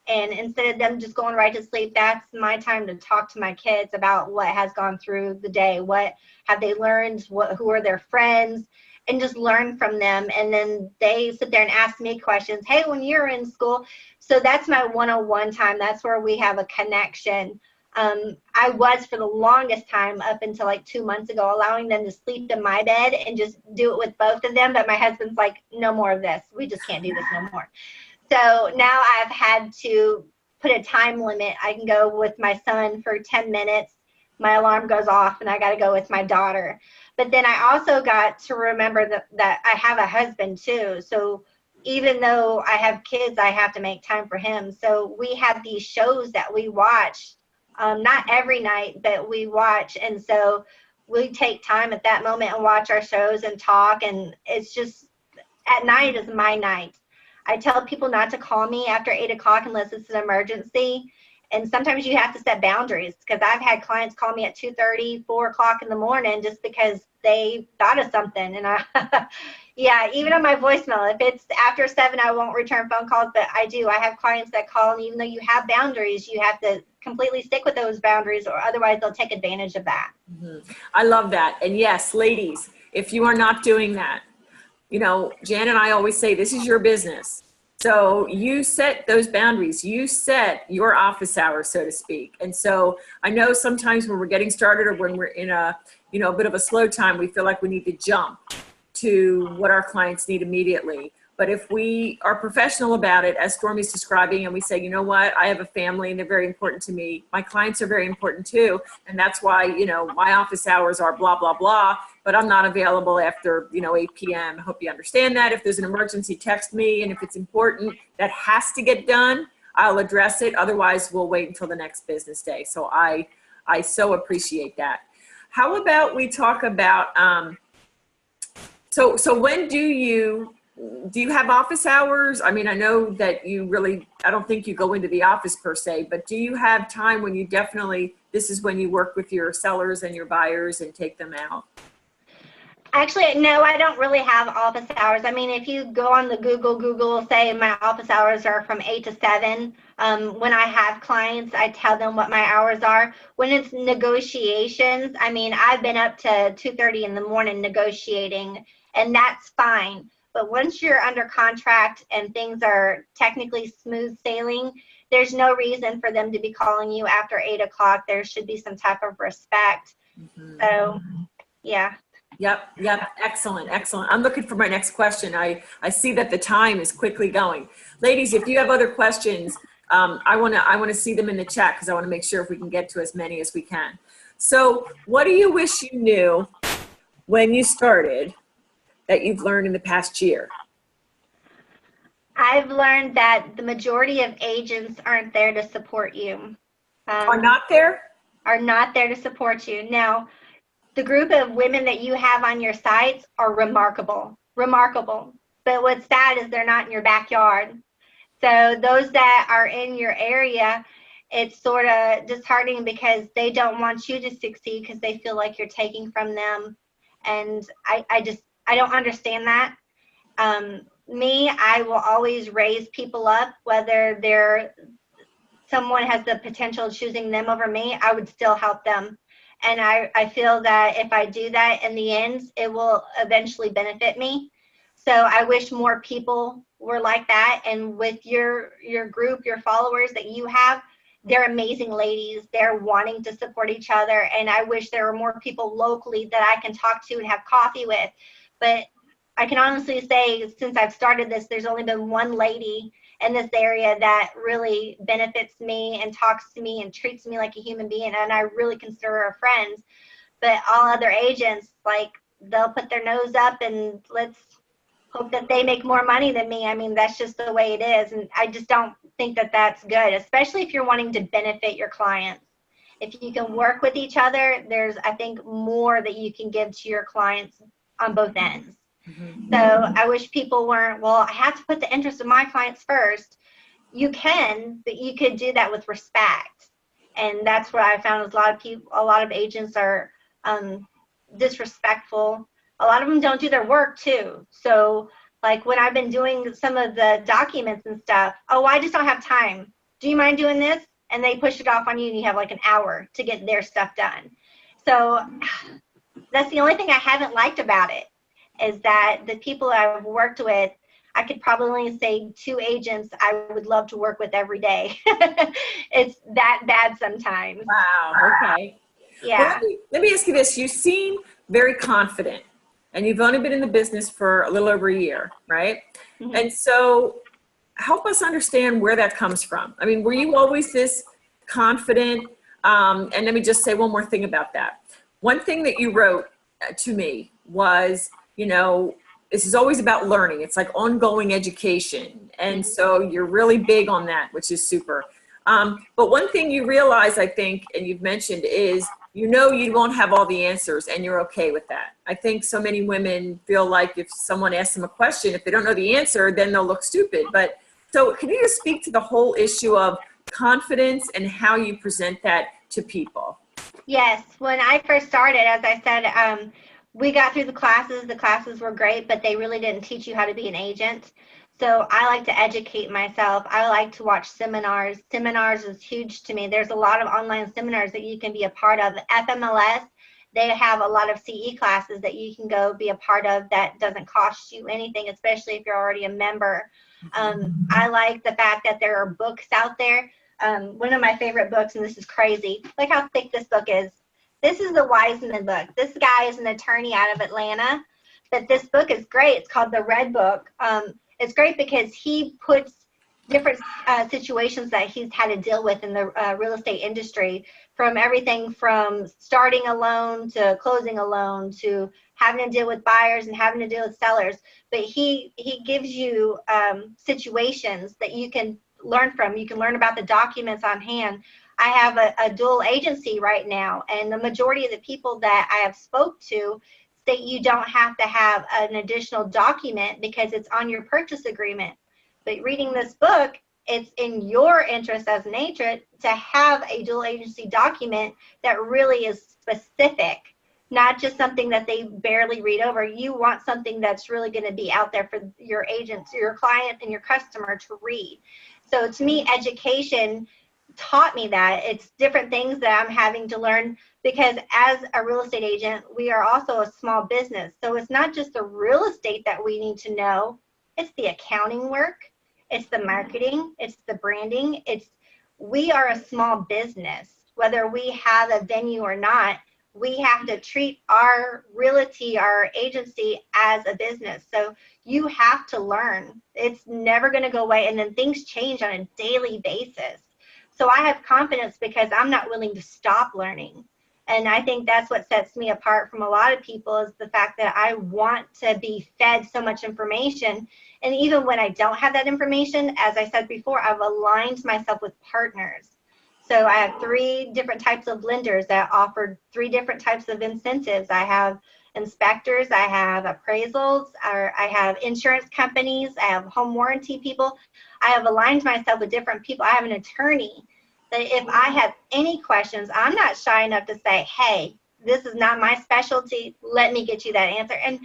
and instead of them just going right to sleep, that's my time to talk to my kids about what has gone through the day. What have they learned? Who are their friends? And just learn from them. And then they sit there and ask me questions. Hey, when you're in school. So that's my one-on-one time. That's where we have a connection. I was, for the longest time, up until like 2 months ago, allowing them to sleep in my bed and just do it with both of them. But my husband's like, no more of this. We just can't do this no more. So now I've had to put a time limit. I can go with my son for 10 minutes. My alarm goes off and I got to go with my daughter. But then I also got to remember that I have a husband too. So even though I have kids, I have to make time for him. So we have these shows that we watch, not every night, but we watch. And so we take time at that moment and watch our shows and talk. And it's just, at night is my night. I tell people not to call me after 8 o'clock unless it's an emergency. And sometimes you have to set boundaries, because I've had clients call me at 2:30, 4 o'clock in the morning just because they thought of something. And yeah, even on my voicemail, if it's after 7, I won't return phone calls, but I do. I have clients that call, and even though you have boundaries, you have to completely stick with those boundaries, or otherwise they'll take advantage of that. Mm-hmm. I love that. And yes, ladies, if you are not doing that, Jan and I always say, this is your business. So you set those boundaries, you set your office hours, so to speak. And so I know sometimes when we're getting started, or when we're in a bit of a slow time, we feel like we need to jump to what our clients need immediately. But if we are professional about it, as Stormy's describing, and we say, you know what, I have a family and they're very important to me. My clients are very important too. And that's why, my office hours are blah, blah, blah, but I'm not available after, 8 p.m. I hope you understand that. If there's an emergency, text me. And if it's important, that has to get done, I'll address it. Otherwise, we'll wait until the next business day. So I so appreciate that. How about we talk about, so when do you have office hours? I mean, I know that I don't think you go into the office per se, but do you have time when you this is when you work with your sellers and your buyers and take them out? Actually, no, I don't really have office hours. I mean, if you go on the Google will say my office hours are from 8 to 7. When I have clients, I tell them what my hours are. When it's negotiations, I mean, I've been up to 2:30 in the morning negotiating, and that's fine. But once you're under contract and things are technically smooth sailing, there's no reason for them to be calling you after 8 o'clock. There should be some type of respect. Mm-hmm. So, yeah. Yep. Excellent. I'm looking for my next question. I see that the time is quickly going. Ladies, if you have other questions, I want to see them in the chat, because I want to make sure if we can get to as many as we can. So what do you wish you knew when you started that you've learned in the past year? I've learned that the majority of agents aren't there to support you. Are not there? Are not there to support you. Now, the group of women that you have on your sites are remarkable. But what's sad is they're not in your backyard. So those that are in your area, it's sort of disheartening, because they don't want you to succeed, because they feel like you're taking from them. And I don't understand that. I will always raise people up, whether someone has the potential of choosing them over me, I would still help them. And I feel that if I do that, in the end, it will eventually benefit me. So I wish more people were like that. And with your group, your followers that you have, they're amazing ladies. They're wanting to support each other. And I wish there were more people locally that I can talk to and have coffee with. But I can honestly say, since I've started this, there's only been one lady in this area that really benefits me and talks to me and treats me like a human being, and I really consider her a friend. But all other agents, like, they'll put their nose up and let's hope that they make more money than me. I mean, that's just the way it is, and I just don't think that that's good, especially if you're wanting to benefit your clients. If you can work with each other, there's, I think, more that you can give to your clients on both ends. So I wish people weren't, well, I have to put the interest of my clients first. You can, but you could do that with respect. And that's what I found is a lot of agents are disrespectful. A lot of them don't do their work too. So like when I've been doing some of the documents and stuff, oh, I just don't have time. Do you mind doing this? And they push it off on you and you have like an hour to get their stuff done. So that's the only thing I haven't liked about it, is that the people I've worked with, I could probably only say 2 agents I would love to work with every day. It's that bad sometimes. Wow. Okay. Yeah. Well, let me ask you this. You seem very confident, and you've only been in the business for a little over a year, right? Mm-hmm. And so help us understand where that comes from. I mean, were you always this confident? And let me just say one more thing about that. One thing that you wrote to me was, you know, this is always about learning. It's like ongoing education. And so you're really big on that, which is super. But one thing you realize, I think, and you've mentioned, is you know you won't have all the answers, and you're okay with that. I think so many women feel like if someone asks them a question, if they don't know the answer, then they'll look stupid. But so can you just speak to the whole issue of confidence and how you present that to people? Yes. When I first started, as I said, we got through the classes. The classes were great, but they really didn't teach you how to be an agent. So I like to educate myself. I like to watch seminars. Seminars is huge to me. There's a lot of online seminars that you can be a part of. FMLS, they have a lot of CE classes that you can go be a part of that doesn't cost you anything, especially if you're already a member. I like the fact that there are books out there. One of my favorite books, and this is crazy, look how thick this book is. This is the Wiseman book. This guy is an attorney out of Atlanta, but this book is great. It's called The Red Book. It's great because he puts different situations that he's had to deal with in the real estate industry, from everything from starting a loan to closing a loan to having to deal with buyers and having to deal with sellers. But he gives you situations that you can learn from. You can learn about the documents on hand. I have a dual agency right now, and the majority of the people that I have spoke to state you don't have to have an additional document because it's on your purchase agreement. But reading this book, it's in your interest as an agent to have a dual agency document that really is specific, not just something that they barely read over. You want something that's really going to be out there for your agent, your client, and your customer to read. So to me, education taught me that. It's different things that I'm having to learn, because as a real estate agent, we are also a small business. So it's not just the real estate that we need to know, it's the accounting work, it's the marketing, it's the branding. We are a small business. Whether we have a venue or not, we have to treat our realty, our agency, as a business. So you have to learn. It's never going to go away. And then things change on a daily basis. So I have confidence because I'm not willing to stop learning. And I think that's what sets me apart from a lot of people, is the fact that I want to be fed so much information. And even when I don't have that information, as I said before, I've aligned myself with partners. So I have 3 different types of lenders that offer 3 different types of incentives. I have inspectors, I have appraisals, I have insurance companies, I have home warranty people. I have aligned myself with different people. I have an attorney that if I have any questions, I'm not shy enough to say, hey, this is not my specialty. Let me get you that answer. And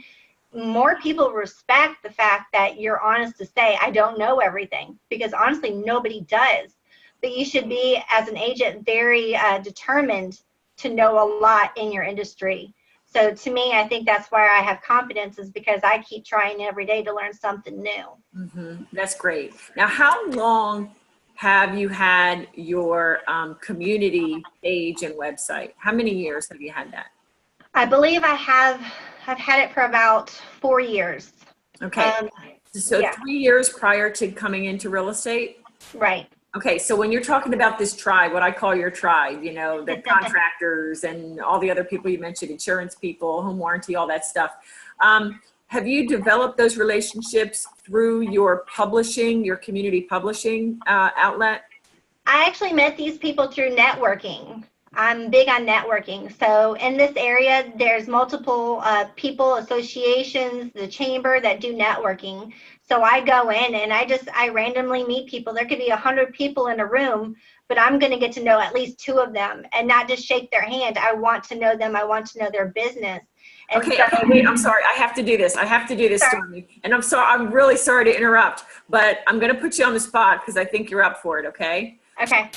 more people respect the fact that you're honest to say, I don't know everything, because honestly, nobody does. But you should be, as an agent, very determined to know a lot in your industry. So to me, I think that's why I have confidence, is because I keep trying every day to learn something new. Mm-hmm. That's great. Now, how long have you had your community page and website? How many years have you had that? I believe I've had it for about 4 years. Okay. So yeah. 3 years prior to coming into real estate? Right. Okay, so when you're talking about this tribe, what I call your tribe, you know, the contractors and all the other people you mentioned, insurance people, home warranty, all that stuff. Have you developed those relationships through your publishing, your community publishing outlet? I actually met these people through networking. I'm big on networking. So in this area, there's multiple people, associations, the chamber that do networking. So I go in and I randomly meet people. There could be 100 people in a room, but I'm going to get to know at least 2 of them and not just shake their hand. I want to know them. I want to know their business. And Okay, so, okay, wait, I'm sorry. I have to do this. I have to do this, Sorry. Stormy. And I'm sorry, I'm really sorry to interrupt, but I'm going to put you on the spot because I think you're up for it, okay? okay.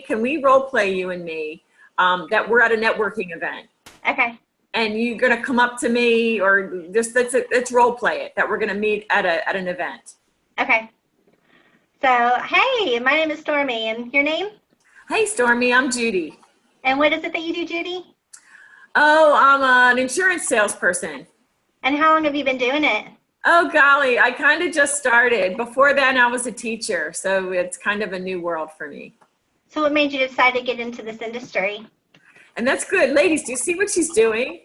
Can we role play you and me that we're at a networking event? Okay. And you're going to come up to me or just let's role play it that we're going to meet at an event. Okay. So, hey, my name is Stormy, and your name? Hey, Stormy, I'm Judy. And what is it that you do, Judy? Oh, I'm an insurance salesperson. And how long have you been doing it? Oh, golly, I kind of just started. Before then, I was a teacher, so it's kind of a new world for me. So what made you decide to get into this industry? And that's good. Ladies, do you see what she's doing?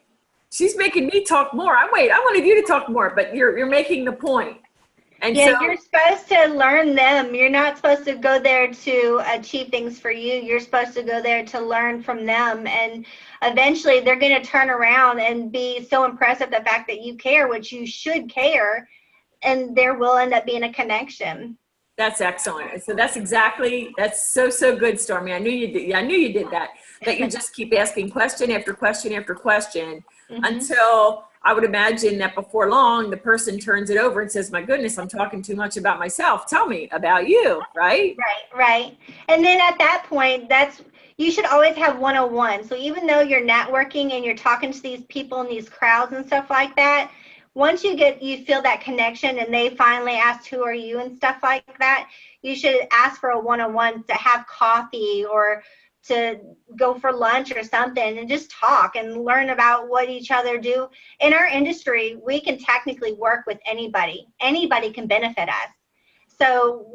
She's making me talk more. I wanted you to talk more, but you're making the point. And Yeah, so, you're supposed to learn them. You're not supposed to go there to achieve things for you. You're supposed to go there to learn from them. And eventually they're going to turn around and be so impressed at the fact that you care, which you should care. And there will end up being a connection. that's excellent. So that's so good, Stormy. I knew you did. Yeah, I knew you did that. That you just keep asking question after question after question until I would imagine that before long, the person turns it over and says, my goodness, I'm talking too much about myself. Tell me about you, right? Right. And then at that point, you should always have 101. So even though you're networking and you're talking to these people in these crowds and stuff like that, once you feel that connection and they finally ask who are you and stuff like that, you should ask for a 101 to have coffee or to go for lunch or something and just talk and learn about what each other do. In our industry, we can technically work with anybody. Anybody can benefit us. So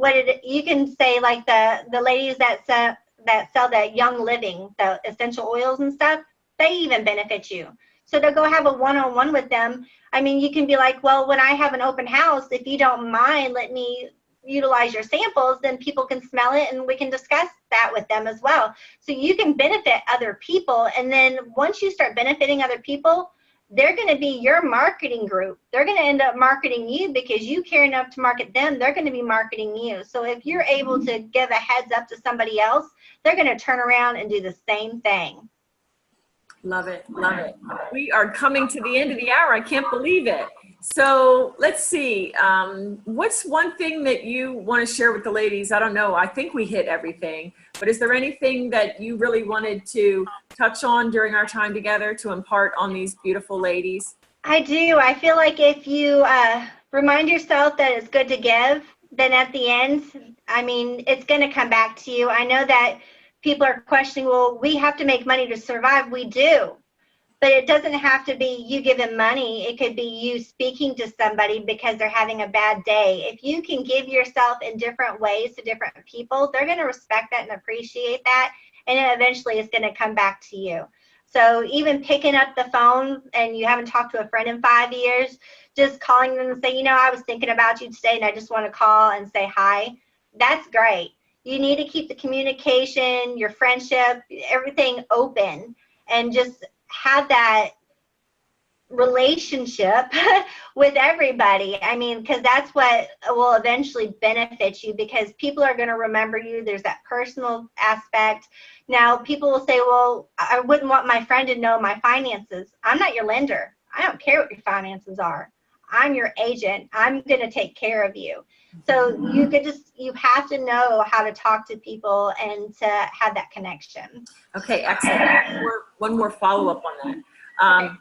you can say like the ladies that sell that Young Living, the essential oils and stuff, they even benefit you. So to go have a one-on-one with them, I mean, you can be like, well, when I have an open house, if you don't mind, let me utilize your samples, then people can smell it and we can discuss that with them as well. So you can benefit other people. And then once you start benefiting other people, they're going to be your marketing group. They're going to end up marketing you because you care enough to market them. They're going to be marketing you. So if you're able to give a heads up to somebody else, they're going to turn around and do the same thing. Love it. Love it. We are coming to the end of the hour. I can't believe it. So let's see. What's one thing that you want to share with the ladies? I don't know. I think we hit everything. But is there anything that you really wanted to touch on during our time together to impart on these beautiful ladies? I do. I feel like if you remind yourself that it's good to give, then at the end, I mean, it's going to come back to you. I know that people are questioning, well, we have to make money to survive. We do. But it doesn't have to be you giving money. It could be you speaking to somebody because they're having a bad day. If you can give yourself in different ways to different people, they're going to respect that and appreciate that. And then eventually it's going to come back to you. So even picking up the phone and you haven't talked to a friend in 5 years, just calling them and say, I was thinking about you today and I just want to call and say hi. That's great. You need to keep the communication, your friendship, everything open and just have that relationship with everybody. I mean, because that's what will eventually benefit you because people are going to remember you. There's that personal aspect. Now, people will say, well, I wouldn't want my friend to know my finances. I'm not your lender. I don't care what your finances are. I'm your agent. I'm going to take care of you. So you have to know how to talk to people and to have that connection. Okay, excellent. One more follow-up on that.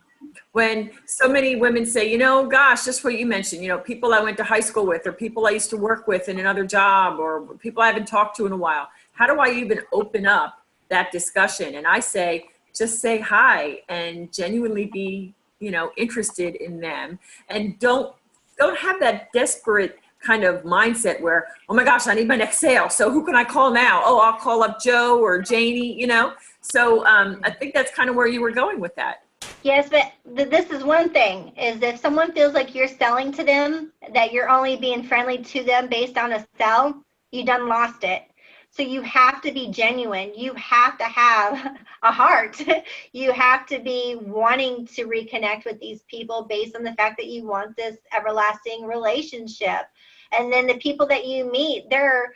When so many women say, gosh, just what you mentioned, people I went to high school with or people I used to work with in another job or people I haven't talked to in a while, how do I even open up that discussion? And I say, just say hi and genuinely be, interested in them and don't have that desperate kind of mindset where, oh my gosh, I need my next sale. So who can I call now? Oh, I'll call up Joe or Janie, So I think that's kind of where you were going with that. Yes, but this is one thing, is if someone feels like you're selling to them, that you're only being friendly to them based on a sell, you done lost it. So you have to be genuine. You have to have a heart. You have to be wanting to reconnect with these people based on the fact that you want this everlasting relationship. And then the people that you meet, there are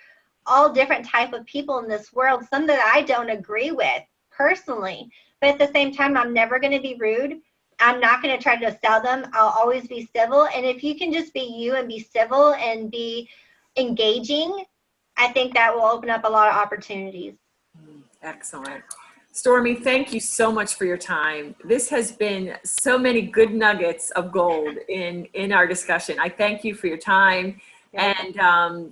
all different type of people in this world, some that I don't agree with personally. But at the same time, I'm never going to be rude. I'm not going to try to sell them. I'll always be civil. And if you can just be you and be civil and be engaging, I think that will open up a lot of opportunities. Excellent. Stormy, thank you so much for your time. This has been so many good nuggets of gold in our discussion. I thank you for your time. And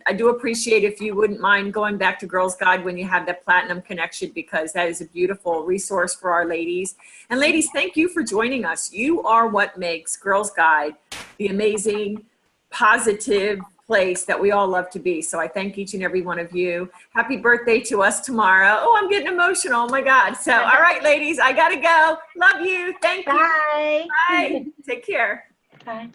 I do appreciate if you wouldn't mind going back to Girls Guide when you have that platinum connection, because that is a beautiful resource for our ladies. And ladies, thank you for joining us. You are what makes Girls Guide the amazing, positive place that we all love to be. So I thank each and every one of you. Happy birthday to us tomorrow. Oh, I'm getting emotional. Oh my God. So, all right, ladies, I got to go. Love you. Thank you. Bye. Bye. Take care. Bye.